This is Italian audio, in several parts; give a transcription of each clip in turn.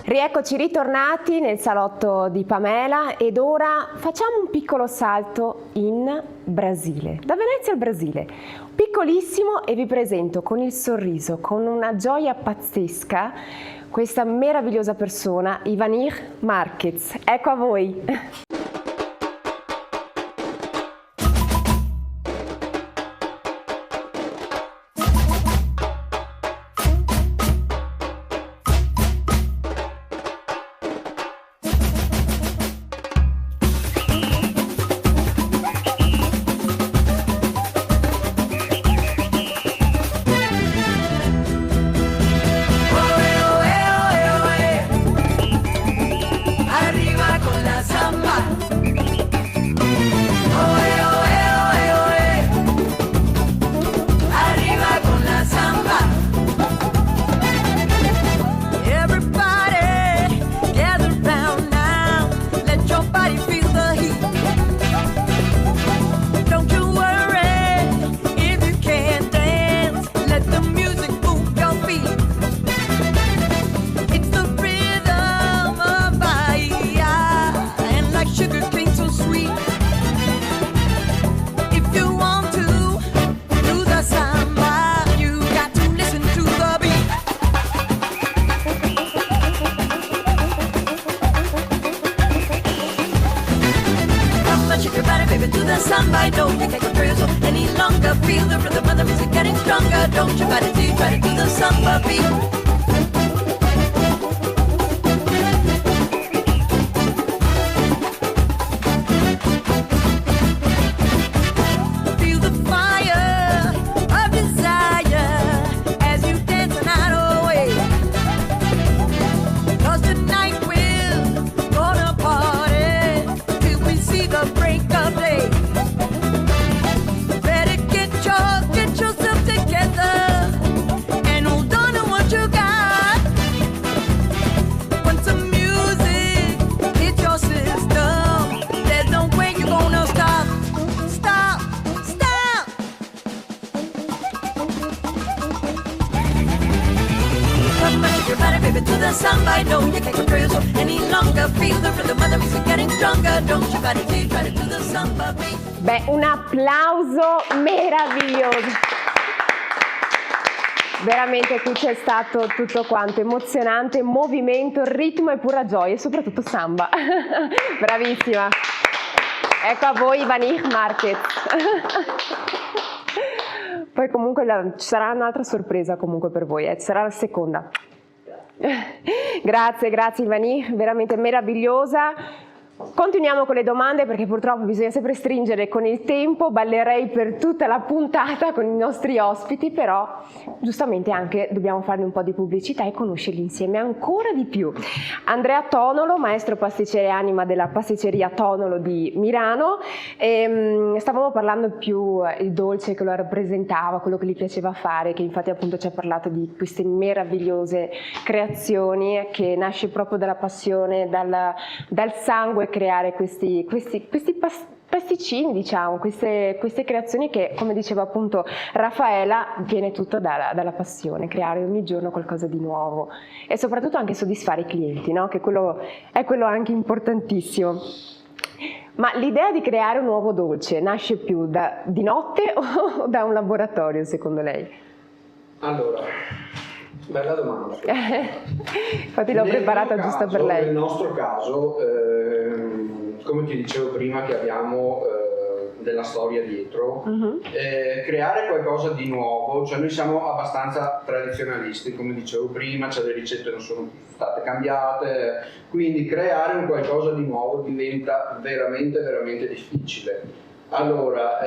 Rieccoci ritornati nel salotto di Pamela ed ora facciamo un piccolo salto in Brasile, da Venezia al Brasile, piccolissimo, e vi presento con il sorriso, con una gioia pazzesca, questa meravigliosa persona, Ivanir Marquez. Ecco a voi! Beh, un applauso meraviglioso! Veramente qui c'è stato tutto quanto, emozionante, movimento, ritmo e pura gioia, e soprattutto samba. Bravissima! Ecco a voi Ivanir Marquez. Poi comunque ci sarà un'altra sorpresa comunque per voi, ci sarà la seconda. Grazie Ivanir, veramente meravigliosa. Continuiamo con le domande perché purtroppo bisogna sempre stringere con il tempo, ballerei per tutta la puntata con i nostri ospiti, però giustamente anche dobbiamo farne un po' di pubblicità e conoscerli insieme ancora di più. Andrea Tonolo, maestro pasticcere e anima della pasticceria Tonolo di Milano, stavamo parlando più il dolce che lo rappresentava, quello che gli piaceva fare, che infatti appunto ci ha parlato di queste meravigliose creazioni che nasce proprio dalla passione, dal sangue, creare questi pasticcini, diciamo, queste creazioni che, come diceva appunto Raffaella, viene tutto dalla passione, creare ogni giorno qualcosa di nuovo e soprattutto anche soddisfare i clienti, no? Che è quello anche importantissimo. Ma l'idea di creare un nuovo dolce nasce più di notte o da un laboratorio, secondo lei? Allora, bella domanda. Infatti l'ho preparata giusto per lei. Nel nostro caso, come ti dicevo prima che abbiamo della storia dietro, creare qualcosa di nuovo, cioè noi siamo abbastanza tradizionalisti, come dicevo prima, cioè le ricette non sono state cambiate, quindi creare un qualcosa di nuovo diventa veramente veramente difficile. Allora,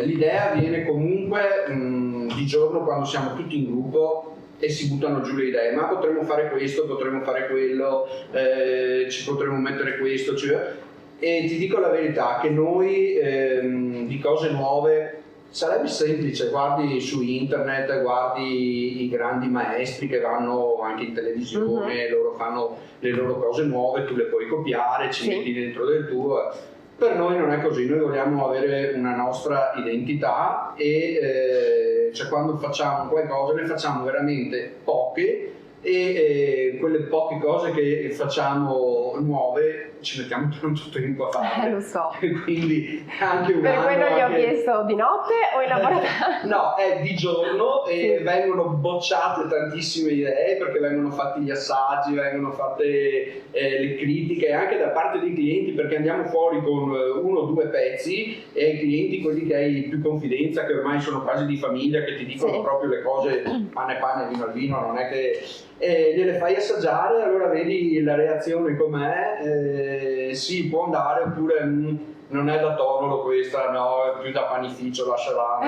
l'idea viene comunque di giorno quando siamo tutti in gruppo e si buttano giù le idee, ma potremmo fare questo, potremmo fare quello, ci potremmo mettere questo, e ti dico la verità che noi di cose nuove sarebbe semplice, guardi su internet, guardi i grandi maestri che vanno anche in televisione, loro fanno le loro cose nuove, tu le puoi copiare, ci metti dentro del tuo. Per noi non è così, noi vogliamo avere una nostra identità e cioè quando facciamo qualcosa ne facciamo veramente poche e quelle poche cose che facciamo nuove ci mettiamo tanto tempo a fare. Lo so. Quindi anche un Per anno quello gli ho anche... chiesto di notte o in laboratorio? No, è di giorno e vengono bocciate tantissime idee perché vengono fatti gli assaggi, vengono fatte le critiche anche da parte dei clienti, perché andiamo fuori con 1 o 2 pezzi e i clienti, quelli che hai più confidenza, che ormai sono quasi di famiglia, che ti dicono proprio le cose pane, vino al vino, non è che gliele fai assaggiare, allora vedi la reazione com'è, sì, può andare, oppure non è da tonolo questa, no, è più da panificio, lasciala.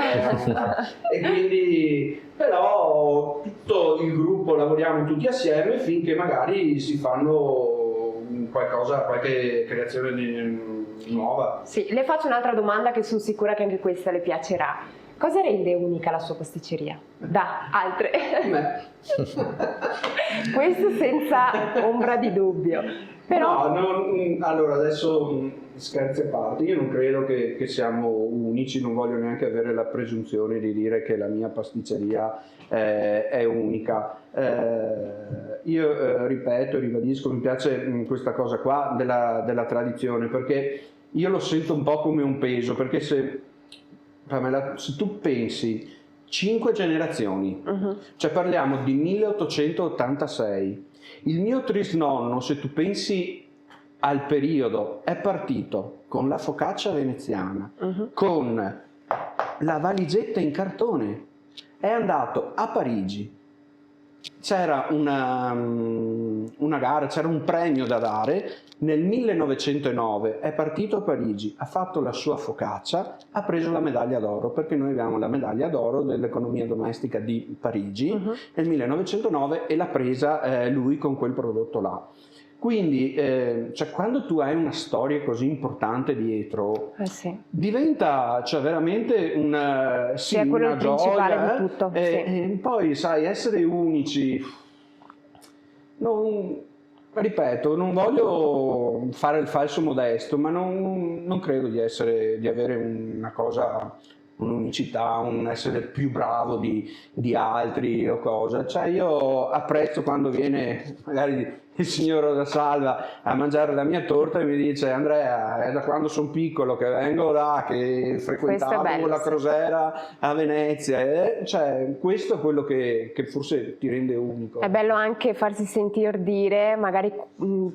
E quindi, però, tutto il gruppo lavoriamo tutti assieme finché magari si fanno qualcosa, qualche creazione nuova. Sì, le faccio un'altra domanda che sono sicura che anche questa le piacerà. Cosa rende unica la sua pasticceria da altre? Questo senza ombra di dubbio. Però... No, allora adesso scherzi a parte, io non credo che siamo unici, non voglio neanche avere la presunzione di dire che la mia pasticceria è unica. Io ripeto, ribadisco, mi piace questa cosa qua della tradizione, perché io lo sento un po' come un peso, perché se tu pensi 5 generazioni, cioè parliamo di 1886, il mio trisnonno, se tu pensi al periodo, è partito con la focaccia veneziana, con la valigetta in cartone, è andato a Parigi, c'era una gara, c'era un premio da dare. Nel 1909 è partito a Parigi, ha fatto la sua focaccia, ha preso la medaglia d'oro, perché noi abbiamo la medaglia d'oro dell'economia domestica di Parigi nel 1909 e l'ha presa lui con quel prodotto là. Quindi cioè, quando tu hai una storia così importante dietro, diventa veramente una gioia, di tutto. E poi sai, essere unici, ripeto, non voglio fare il falso modesto, ma non credo di avere una cosa, un'unicità, un essere più bravo di altri o cosa. Cioè io apprezzo quando viene magari il signor Rosasalva a mangiare la mia torta e mi dice: Andrea, è da quando sono piccolo che vengo là, che frequentavo la Crosera a Venezia, cioè questo è quello che forse ti rende unico. È bello anche farsi sentire dire, magari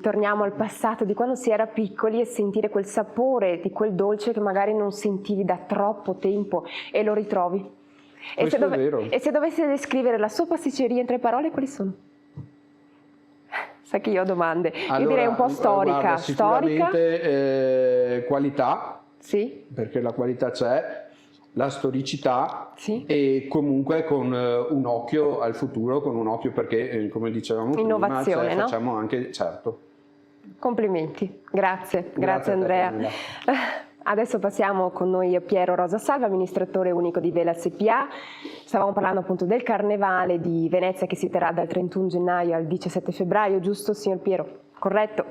torniamo al passato di quando si era piccoli e sentire quel sapore di quel dolce che magari non sentivi da troppo tempo e lo ritrovi. E se dovessi descrivere la sua pasticceria in 3 parole, quali sono? Sai che io ho domande. Allora, io direi un po' storica. Guarda, sicuramente qualità, perché la qualità c'è, la storicità e comunque con un occhio al futuro, con un occhio perché, come dicevamo prima, facciamo anche, Complimenti, grazie Andrea. Adesso passiamo con noi Piero Rosasalva, amministratore unico di Vela SpA. Stavamo parlando appunto del Carnevale di Venezia che si terrà dal 31 gennaio al 17 febbraio, giusto signor Piero? Corretto?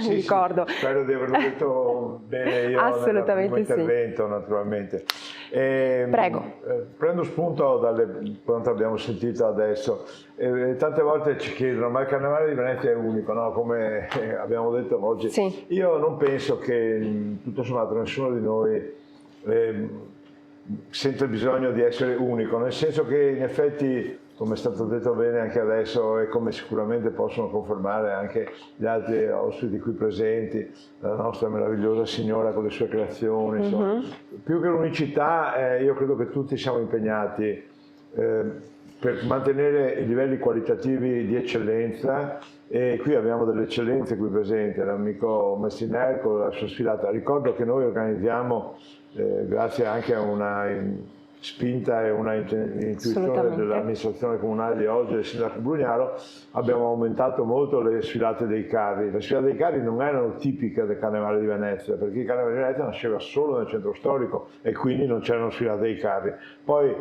Mi ricordo. Spero di averlo detto bene io nel primo intervento, naturalmente. Prego. Prendo spunto dalle quanto abbiamo sentito adesso. Tante volte ci chiedono: ma il Carnevale di Venezia è unico, no? Come abbiamo detto oggi. Io non penso che tutto sommato nessuno di noi sente il bisogno di essere unico, nel senso che in effetti, come è stato detto bene anche adesso e come sicuramente possono confermare anche gli altri ospiti qui presenti, la nostra meravigliosa signora con le sue creazioni, insomma, più che l'unicità io credo che tutti siamo impegnati per mantenere i livelli qualitativi di eccellenza, e qui abbiamo delle eccellenze qui presenti, l'amico Messiner con la sua sfilata. Ricordo che noi organizziamo, grazie anche a una spinta e una intuizione dell'amministrazione comunale di oggi, del sindaco Brugnaro, abbiamo aumentato molto le sfilate dei carri. Le sfilate dei carri non erano tipiche del Carnevale di Venezia, perché il Carnevale di Venezia nasceva solo nel centro storico e quindi non c'erano sfilate dei carri. Poi,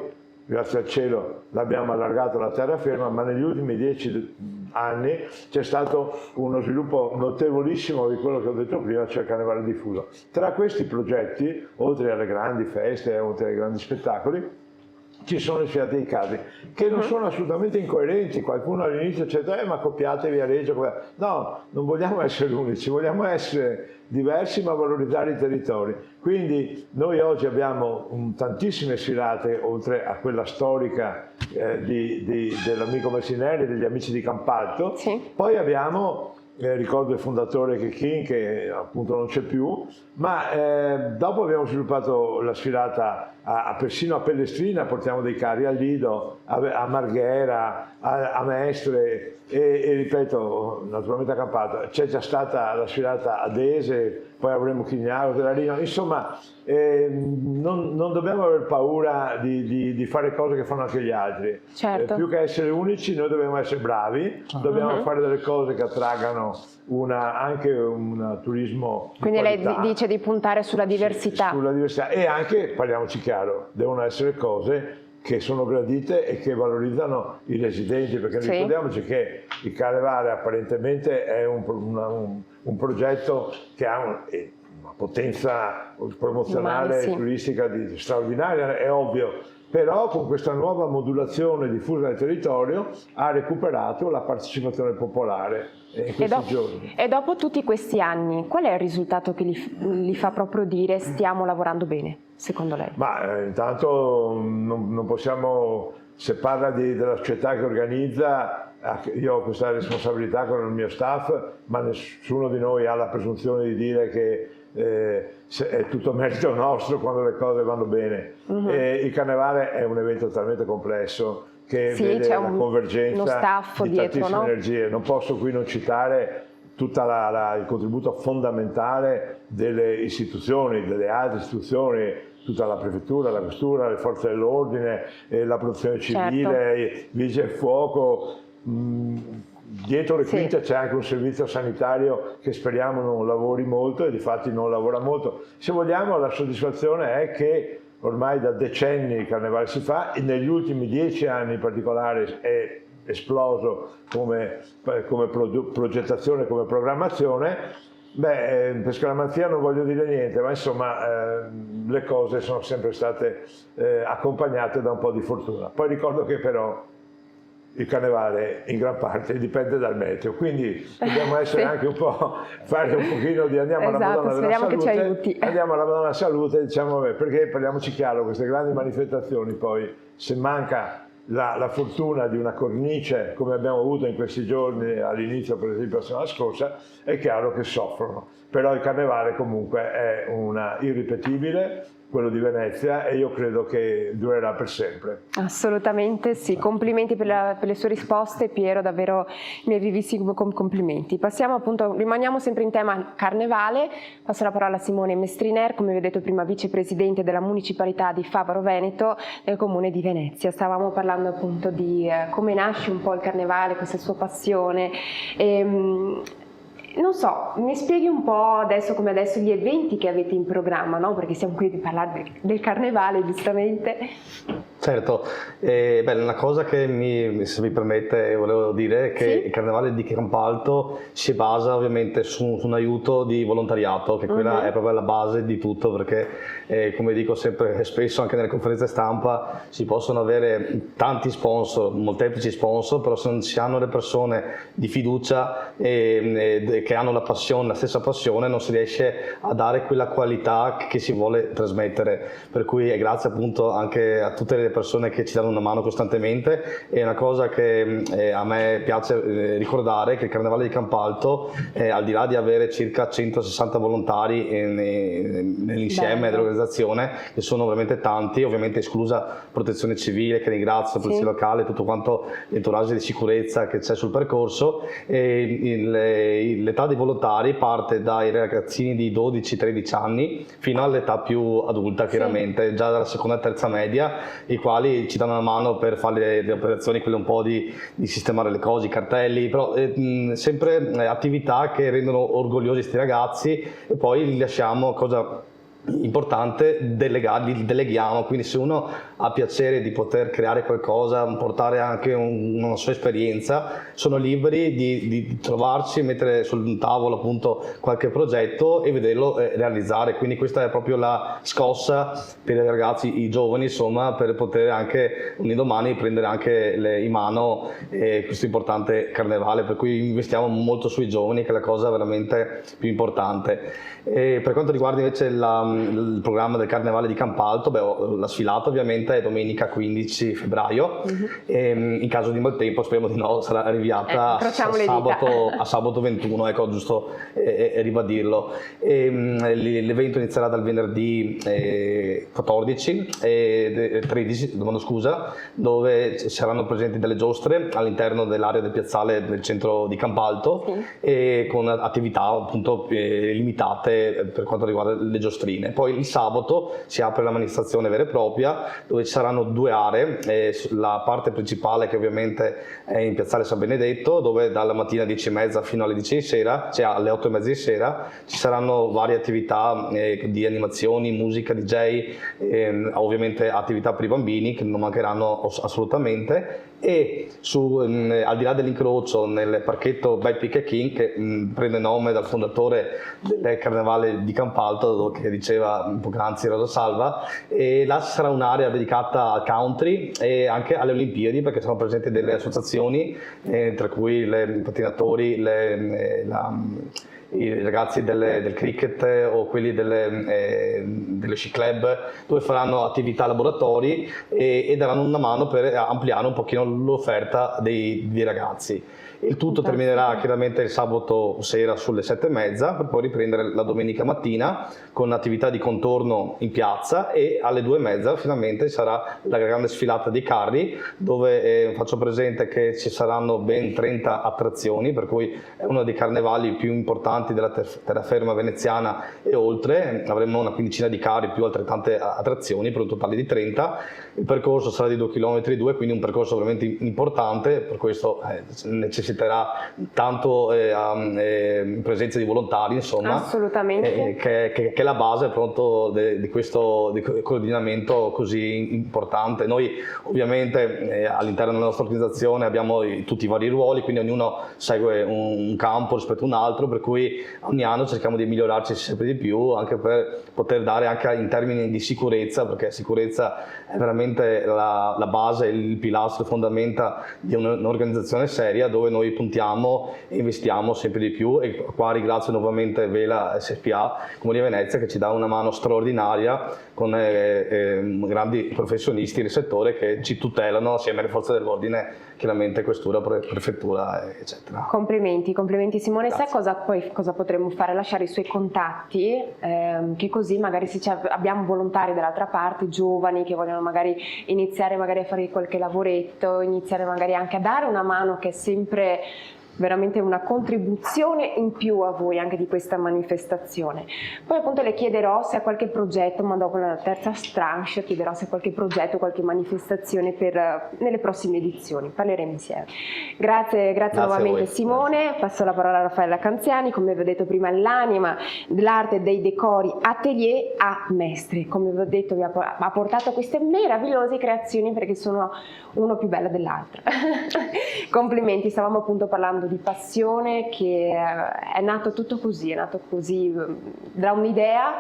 grazie al cielo, l'abbiamo allargato alla terraferma, ma negli ultimi 10 anni c'è stato uno sviluppo notevolissimo di quello che ho detto prima, cioè il Carnevale diffuso. Tra questi progetti, oltre alle grandi feste, oltre ai grandi spettacoli, ci sono le sfilate dei carri, che non sono assolutamente incoerenti. Qualcuno all'inizio dice ma copiatevi a Reggio. No, non vogliamo essere unici, vogliamo essere diversi ma valorizzare i territori. Quindi noi oggi abbiamo tantissime sfilate, oltre a quella storica dell'amico Messinelli e degli amici di Campalto. Sì. Poi abbiamo, ricordo il fondatore Chechin, che appunto non c'è più, ma dopo abbiamo sviluppato la sfilata persino a Pellestrina, portiamo dei carri a Lido, a Marghera, a Mestre e ripeto, naturalmente a Campalto. C'è già stata la sfilata ad Ese, poi avremo Chignaro, Terrarino, insomma non dobbiamo aver paura di fare cose che fanno anche gli altri. Certo. Più che essere unici, noi dobbiamo essere bravi, dobbiamo fare delle cose che attraggano anche un turismo di Quindi qualità. lei dice di puntare sulla diversità. Sulla diversità, e anche, parliamoci chiaro, devono essere cose che sono gradite e che valorizzano i residenti, perché Sì. ricordiamoci che il Carnevale apparentemente è un progetto che ha una potenza promozionale e turistica straordinaria, è ovvio, però con questa nuova modulazione diffusa nel territorio ha recuperato la partecipazione popolare in questi giorni. E dopo tutti questi anni, qual è il risultato che li fa proprio dire stiamo lavorando bene, secondo lei? Ma intanto non possiamo, se parla della società che organizza, io ho questa responsabilità con il mio staff, ma nessuno di noi ha la presunzione di dire che è tutto merito nostro quando le cose vanno bene. Il Carnevale è un evento talmente complesso che vede la convergenza di tantissime energie. Non posso qui non citare tutto il contributo fondamentale delle istituzioni, delle altre istituzioni, tutta la prefettura, la questura, le forze dell'ordine, la protezione civile, i vigili del fuoco. Dietro le quinte c'è anche un servizio sanitario che speriamo non lavori molto, e difatti non lavora molto. Se vogliamo, la soddisfazione è che ormai da decenni il Carnevale si fa, e negli ultimi 10 anni in particolare è esploso come progettazione, come programmazione. Per scaramanzia non voglio dire niente, ma insomma le cose sono sempre state accompagnate da un po' di fortuna. Poi ricordo che però il Carnevale in gran parte dipende dal meteo, quindi dobbiamo essere anche un po', fare un pochino di andiamo alla Madonna della Salute, che ci aiuti. Andiamo alla Madonna della Salute, diciamo, perché parliamoci chiaro, queste grandi manifestazioni poi, se manca la fortuna di una cornice come abbiamo avuto in questi giorni, all'inizio per esempio la settimana scorsa, è chiaro che soffrono, però il Carnevale comunque è irripetibile, quello di Venezia, e io credo che durerà per sempre. Assolutamente sì, complimenti per le sue risposte Piero, davvero i miei vivissimi complimenti. Passiamo appunto, rimaniamo sempre in tema Carnevale, passo la parola a Simone Mestriner, come vi ho detto prima vicepresidente della municipalità di Favaro Veneto nel comune di Venezia. Stavamo parlando appunto di come nasce un po' il Carnevale, questa sua passione. Non so, mi spieghi un po' adesso come adesso gli eventi che avete in programma, no? Perché siamo qui per parlare del Carnevale, giustamente. Certo, una cosa che se mi permette volevo dire è che il Carnevale di Campalto si basa ovviamente su un aiuto di volontariato, che quella è proprio la base di tutto, perché come dico sempre spesso anche nelle conferenze stampa, si possono avere tanti sponsor, molteplici sponsor, però se non si hanno le persone di fiducia che hanno la stessa passione, non si riesce a dare quella qualità che si vuole trasmettere, per cui è grazie appunto anche a tutte le persone che ci danno una mano costantemente. È una cosa che a me piace ricordare, che il Carnevale di Campalto, al di là di avere circa 160 volontari nell'insieme dell'organizzazione, che sono veramente tanti, ovviamente esclusa Protezione Civile, che ringrazio, Polizia Locale, tutto quanto l'entourage di sicurezza che c'è sul percorso, l'età dei volontari parte dai ragazzini di 12-13 anni fino all'età più adulta, chiaramente, già dalla seconda e terza media, i quali ci danno una mano per fare le operazioni, quelle un po' di sistemare le cose, i cartelli, però sempre attività che rendono orgogliosi questi ragazzi, e poi li lasciamo, cosa importante, li deleghiamo, quindi se uno ha piacere di poter creare qualcosa, portare anche una sua esperienza, sono liberi di trovarci, mettere sul tavolo appunto qualche progetto e vederlo realizzare. Quindi questa è proprio la scossa per i ragazzi, i giovani, insomma, per poter anche un domani prendere anche in mano questo importante carnevale, per cui investiamo molto sui giovani, che è la cosa veramente più importante. Per quanto riguarda invece il programma del Carnevale di Campalto, la sfilata ovviamente è domenica 15 febbraio, in caso di maltempo speriamo di no, sarà rinviata a sabato 21, ecco, giusto ribadirlo. L'evento inizierà dal venerdì 14 e 13, dove saranno presenti delle giostre all'interno dell'area del piazzale del centro di Campalto, e con attività appunto limitate per quanto riguarda le giostrine. Poi il sabato si apre la manifestazione vera e propria, dove ci saranno due aree, la parte principale che ovviamente è in piazzale San Benedetto, dove dalla mattina 10:30 fino alle 10 di sera, cioè alle 8:30 di sera, ci saranno varie attività di animazioni, musica, DJ, ovviamente attività per i bambini che non mancheranno assolutamente, e al di là dell'incrocio nel parchetto by Pick & King, che prende nome dal fondatore del Carnevale di Campalto, che diceva poc'anzi Rosa Salva, e là ci sarà un'area dedicata al country e anche alle Olimpiadi, perché sono presenti delle associazioni, tra cui i pattinatori, i ragazzi del cricket o quelli delle sci club, dove faranno attività laboratori e daranno una mano per ampliare un pochino l'offerta dei ragazzi. Il tutto terminerà chiaramente il sabato sera sulle 7:30, per poi riprendere la domenica mattina con attività di contorno in piazza, e alle 2:30 finalmente sarà la grande sfilata dei carri, dove faccio presente che ci saranno ben 30 attrazioni, per cui è uno dei carnevali più importanti della terraferma veneziana e oltre. Avremo una quindicina di carri più altrettante attrazioni, per un totale di 30. Il percorso sarà di 2,2 km, quindi un percorso veramente importante, per questo necessiterà tanto presenza di volontari, insomma. Assolutamente. Che è la base appunto di questo coordinamento così importante. Noi ovviamente all'interno della nostra organizzazione abbiamo tutti i vari ruoli, quindi ognuno segue un campo rispetto a un altro, per cui ogni anno cerchiamo di migliorarci sempre di più, anche per poter dare anche in termini di sicurezza, perché sicurezza è veramente la base, il pilastro, le fondamenta di un'organizzazione seria, dove noi puntiamo e investiamo sempre di più. E qua ringrazio nuovamente Vela SPA Comune di Venezia, che ci dà una mano straordinaria con grandi professionisti del settore che ci tutelano assieme alle forze dell'ordine, chiaramente questura, prefettura, eccetera. Complimenti Simone. Grazie. Sai cosa potremmo fare? Lasciare i suoi contatti, che così magari se abbiamo volontari dall'altra parte, giovani che vogliono magari iniziare magari a fare qualche lavoretto, iniziare magari anche a dare una mano, che è sempre veramente una contribuzione in più a voi anche di questa manifestazione. Poi appunto le chiederò se ha qualche progetto, ma dopo la terza tranche chiederò se ha qualche progetto, qualche manifestazione nelle prossime edizioni. Parleremo insieme. Grazie nuovamente Simone. Passo la parola a Raffaella Canziani, come vi ho detto prima, l'anima dell'arte e dei decori Atelier a Mestre. Come vi ho detto vi ha portato queste meravigliose creazioni, perché sono uno più bella dell'altra. Complimenti, stavamo appunto parlando di passione, che è nato tutto così, da un'idea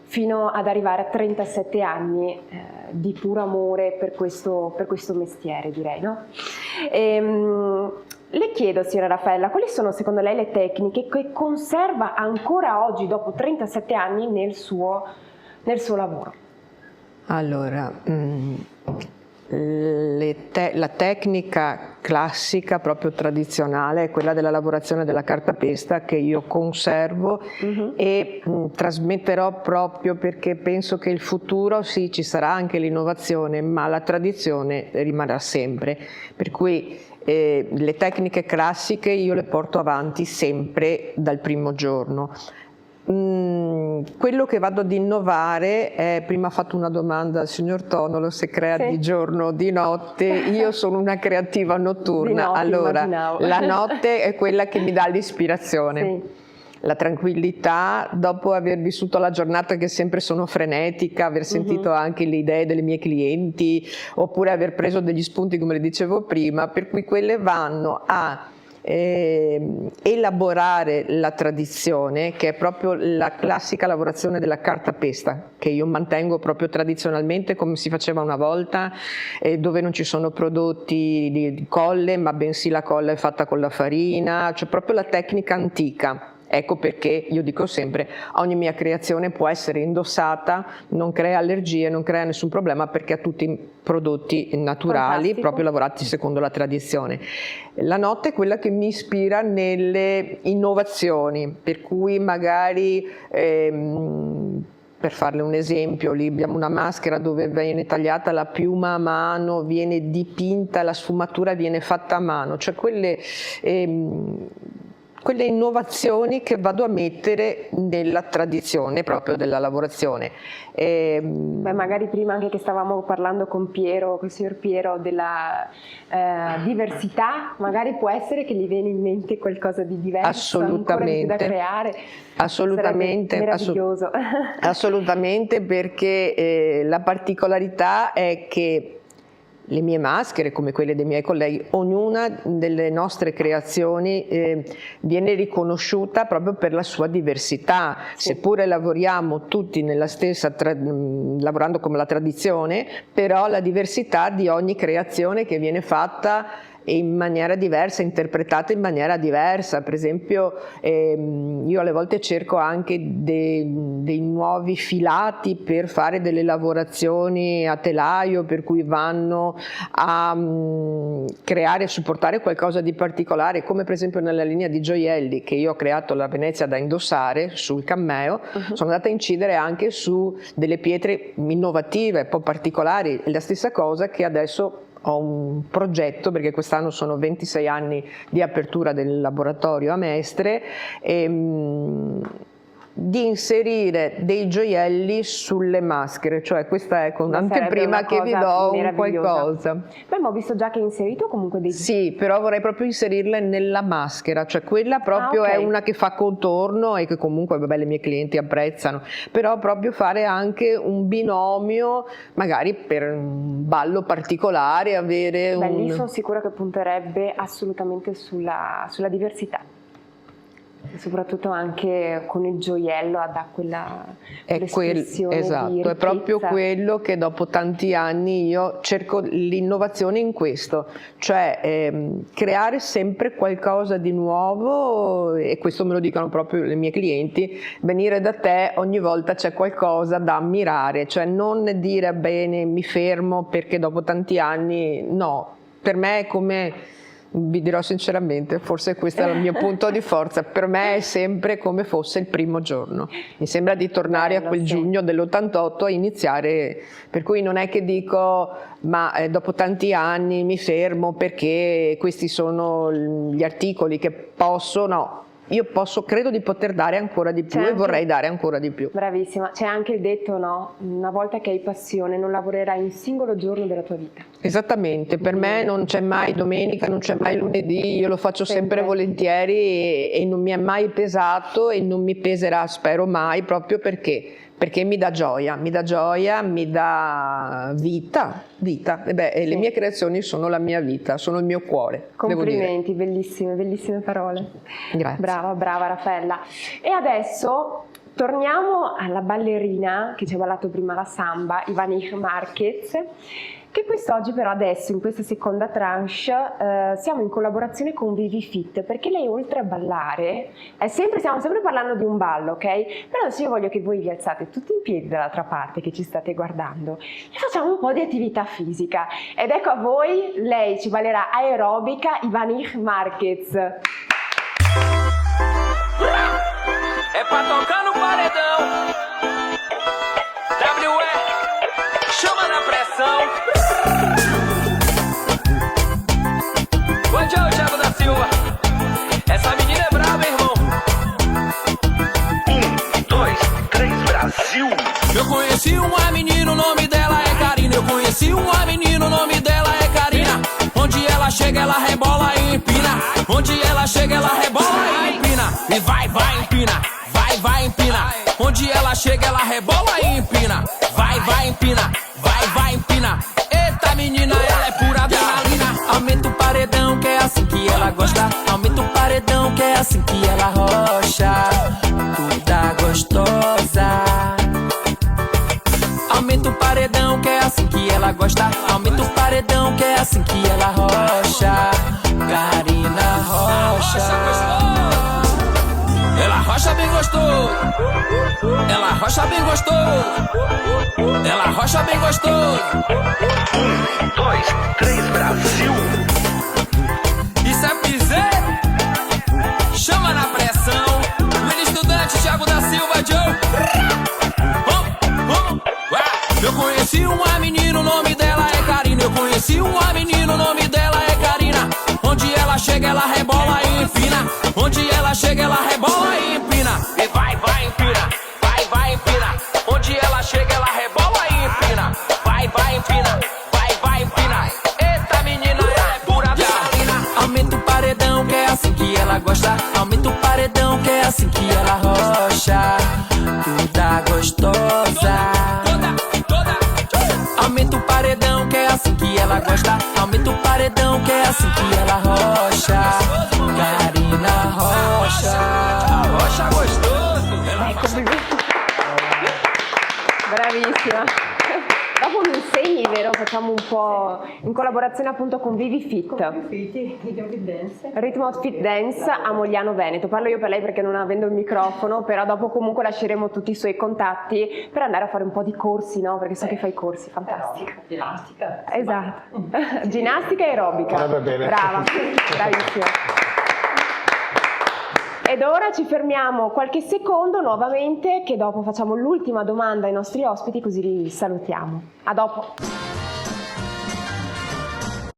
fino ad arrivare a 37 anni di puro amore per questo mestiere, direi, no? Le chiedo, signora Raffaella, quali sono secondo lei le tecniche che conserva ancora oggi, dopo 37 anni, nel suo lavoro? Allora, la tecnica classica, proprio tradizionale, è quella della lavorazione della cartapesta, che io conservo e trasmetterò, proprio perché penso che il futuro, sì, ci sarà anche l'innovazione, ma la tradizione rimarrà sempre, per cui le tecniche classiche io le porto avanti sempre dal primo giorno. Quello che vado ad innovare è, prima ha fatto una domanda al signor Tonolo se crea di giorno o di notte. Io sono una creativa notturna, allora la notte è quella che mi dà l'ispirazione. la tranquillità dopo aver vissuto la giornata che sempre sono frenetica, aver sentito anche le idee delle mie clienti, oppure aver preso degli spunti come le dicevo prima, per cui quelle vanno a elaborare la tradizione, che è proprio la classica lavorazione della cartapesta, che io mantengo proprio tradizionalmente come si faceva una volta, dove non ci sono prodotti di colle, ma bensì la colla è fatta con la farina, cioè proprio la tecnica antica. Ecco perché io dico sempre, ogni mia creazione può essere indossata, non crea allergie, non crea nessun problema, perché ha tutti prodotti naturali, Fantastico. proprio lavorati secondo la tradizione. La notte è quella che mi ispira nelle innovazioni, per cui magari per farle un esempio, lì abbiamo una maschera dove viene tagliata la piuma a mano, viene dipinta, la sfumatura viene fatta a mano, cioè quelle innovazioni che vado a mettere nella tradizione proprio della lavorazione. Beh, magari prima anche che stavamo parlando con Piero, con il signor Piero, della diversità, magari può essere che gli viene in mente qualcosa di diverso, ancora di più da creare. Assolutamente, Sarebbe meraviglioso. assolutamente, perché la particolarità è che le mie maschere, come quelle dei miei colleghi, ognuna delle nostre creazioni viene riconosciuta proprio per la sua diversità. Sì. Seppure lavoriamo tutti nella stessa, lavorando come la tradizione, però la diversità di ogni creazione che viene fatta in maniera diversa, interpretata in maniera diversa. Per esempio io alle volte cerco anche dei nuovi filati per fare delle lavorazioni a telaio, per cui vanno a creare e supportare qualcosa di particolare, come per esempio nella linea di gioielli che io ho creato la Venezia da indossare sul cammeo. Sono andata a incidere anche su delle pietre innovative, un po' particolari, la stessa cosa che adesso ho un progetto, perché quest'anno sono 26 anni di apertura del laboratorio a Mestre, di inserire dei gioielli sulle maschere, cioè questa è un'anteprima che vi do un qualcosa. Beh, ma ho visto già che hai inserito comunque dei... Sì, però vorrei proprio inserirle nella maschera, cioè quella proprio ok. è una che fa contorno e che comunque vabbè, le mie clienti apprezzano, però proprio fare anche un binomio, magari per un ballo particolare, avere Beh, lì sono sicura che punterebbe assolutamente sulla diversità. Soprattutto anche con il gioiello dà quell'espressione esatto, di è proprio ricchezza. quello che dopo tanti anni io cerco l'innovazione in questo, cioè creare sempre qualcosa di nuovo, e questo me lo dicono proprio le mie clienti: venire da te ogni volta c'è qualcosa da ammirare, cioè non dire bene mi fermo perché dopo tanti anni, no, per me è come... Vi dirò sinceramente, forse questo è il mio punto di forza, per me è sempre come fosse il primo giorno, mi sembra di tornare a quel giugno dell'88 a iniziare, per cui non è che dico ma dopo tanti anni mi fermo perché questi sono gli articoli che posso, no. Io credo di poter dare ancora di più, e vorrei dare ancora di più. Bravissima, c'è anche il detto, no? Una volta che hai passione non lavorerai un singolo giorno della tua vita. Esattamente, per me non c'è mai domenica, non c'è mai lunedì, io lo faccio sempre volentieri e non mi è mai pesato e non mi peserà, spero mai, proprio perché mi dà gioia, mi dà vita. E le mie creazioni sono la mia vita, sono il mio cuore. Complimenti, bellissime parole. Grazie. Brava Raffaella. E adesso torniamo alla ballerina che ci ha ballato prima la samba, Ivanic Marquez, che quest'oggi però adesso in questa seconda tranche siamo in collaborazione con Vivifit, perché lei oltre a ballare stiamo sempre parlando di un ballo, ok? Però adesso io voglio che voi vi alzate tutti in piedi dall'altra parte che ci state guardando e facciamo un po' di attività fisica, ed ecco a voi, lei ci ballerà aerobica Ivanic Marquez. É pra tocar no paredão. WE, chama na pressão. Bom dia, Thiago da Silva. Essa menina é brava, irmão. 1, 2, 3, Brasil. Eu conheci uma menina, o nome dela é Karina. Eu conheci uma menina, o nome dela é Karina. Onde ela chega, ela rebola e empina. Onde ela chega, ela rebola e empina. E vai, empina. empina, vai, empina. Onde ela chega, ela rebola e empina. Vai, empina, vai, empina. Eita menina, ela é pura adrenalina. Aumenta o paredão que é assim que ela gosta. Aumenta o paredão que é assim que ela rocha. Toda gostosa. Aumenta o paredão que é assim que ela gosta. Aumenta o paredão que é assim que ela rocha. Karina Rocha. Ela rocha bem gostoso. Ela rocha bem gostoso. Ela rocha bem gostoso. 1, 2, 3, Brasil. Isso é piseiro. Chama na pressão. Mini estudante Thiago da Silva Joe. Eu conheci uma menina, o nome dela é Karina. Eu conheci uma menina, o nome dela é Karina. Onde ela chega, ela rebola e empina. Onde ela chega, ela rebola e empina. E vai, empina. Vai, empina. Onde ela chega, ela rebola e empina. Vai, empina. Vai, empina. Eita menina, ela é pura adrenalina. Aumenta o paredão que é assim que ela gosta. Aumenta o paredão que é assim que ela rocha. Toda gostosa. Aumenta o paredão que é assim que ela gosta. Aumenta o paredão que é assim que ela rocha. Karina Rocha. Rocha gostoso. Bravissima. Dopo mi insegni, vero? Facciamo un po' in collaborazione appunto con Vivi Fit. Rhythm Fit Dance a Mogliano Veneto. Parlo io per lei perché non avendo il microfono, però dopo comunque lasceremo tutti i suoi contatti per andare a fare un po' di corsi, no? Perché so che fai corsi, fantastica. Ginnastica. Esatto. Ginnastica e aerobica. Va bene. Brava, bravissima. Ed ora ci fermiamo qualche secondo nuovamente, che dopo facciamo l'ultima domanda ai nostri ospiti, così li salutiamo. A dopo.